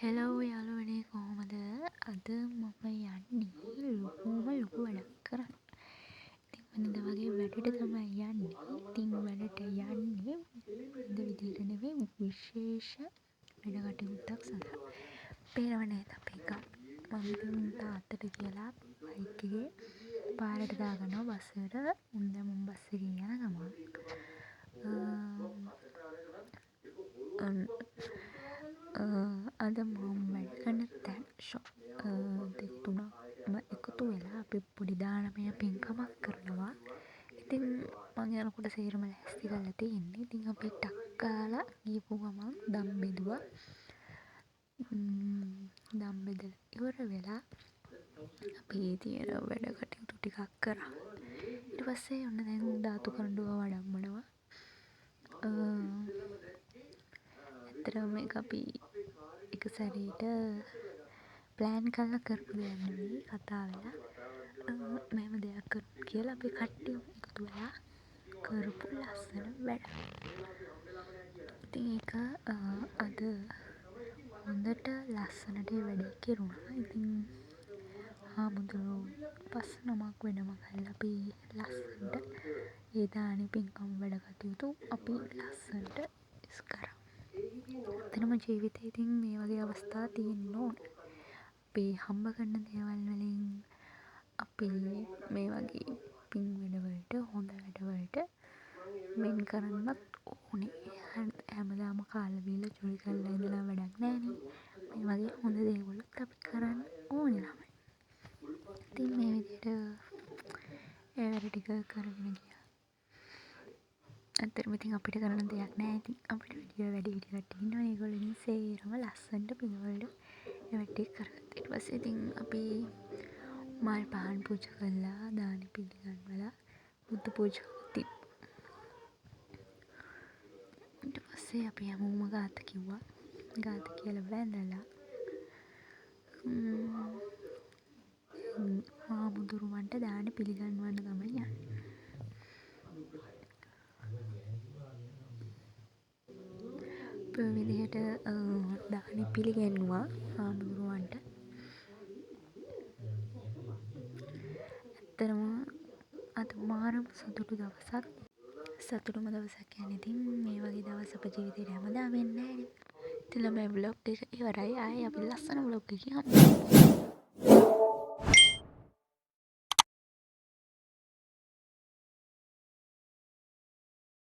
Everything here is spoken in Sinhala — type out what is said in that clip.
හෙලෝ යාළුවනේ කොහොමද? අද මම යන්නේ ලොකු වැඩක් කරන්න. ඉතින් වෙනද වගේ වැඩට තමයි යන්නේ. ඉතින් වැඩට යන්නේ වෙනද විදිහට නෙවෙයි විශේෂ වැඩ කටයුත්තක් සඳහා. පේනව නේද අපේ ගම. මම ඉතින් තාත්තට කියලා බයික් එකේ පාරට දාගන්නවා බස් එකට. දැන් මම බස් එකේ යන ගමන් අද මම වැඩ කරන තැන් ෂොප් දෙක තුනක්ම එකතු වෙලා අපි පොඩි දානමය පින්කමක් කරනවා. ඉතින් මං යනකොට සේරම ලෑස්ති කරලා තියෙන්නේ. ඉතින් අපි ටක් ගාලා ගියපු ගමන් දම් බෙදුවා. දම් බෙදලා ඉවර වෙලා අපි තියෙන වැඩ කටයුතු ටිකක් කරා. ඊට පස්සේ ඔන්න දැන් ධාතු කරඬුව වඩම්මනවා. ඇත්තටම මේක අපි එක සැරේට ප්ලෑන් කරලා කරපු දෙයක් නෙවෙයි. කතා වෙලා මෙහෙම දෙයක් කරමු කියලා අපි කට්ටියම එකතු වෙලා කරපු ලස්සන වැඩක්. ඉතින් ඒක අද හොඳට ලස්සනට ඒ වැඩේ කෙරුණා. ඉතින් හාමුදුරුවෝ 5 නමක් වෙනම කරලා අපි ලස්සනට ඒ දානේ පින්කම් වැඩ කටයුතු අපි ලස්සනට කරා. ඇත්තටම ජීවිතේ ඉතින් මේ වගේ අවස්ථා තියෙන්න ඕන. අපි හම්බ කරන දේවල් වලින් අපි මේ වගේ පින් වැඩවලට හොඳ වැඩවලට වෙන් කරන්නත් ඕනේ. හැමදාම කාලා බීලා චුලි කරලා ඉඳලා වැඩක් නැහැනේ. මේ වගේ හොඳ දේවලුත් අපි කරන්න ඕනේ ළමයි. ඉතින් මේ විදිහට ඒ වැඩ ටික කරගෙන ගියා. ඇත්තටම ඉතින් අපිට කරන්න දෙයක් නැහැ. ඉතින් අපිට වැඩි කට්ටිය ඉන්නවා. ඒගොල්ලෝ ඉතින් සේරම ලස්සනට පින්වලට ඒ වැඩ ටික කරගත්තා. ඊට පස්සේ ඉතින් අපි මල් පහන් පූජා කළා, දානි පිළිගන්වලා බුද්ධ පූජාවක් තිබ්බා. ඊට පස්සේ අපි හැමෝම ගාත කිව්වා. ගාත කියලා වැඳලා හාමුදුරුවන්ට දානි පිළිගන්වන්න තමයි යන්නේ. ඔය විදිහට දානි පිළිගැන්වුවා හාමුදුරුවන්ට. ඇත්තටම අද මාරම සතුටු දවසක්. සතුටුම දවසක් කියන්නේ ඉතින් මේ වගේ දවස් අපේ ජීවිතේට හැමදාම එන්නේ නැහැ නේ. ඉතින් ළමයි vlog එක ඉවරයි. ආයේ අපි ලස්සන vlog එකකින් හම්බ වෙමු.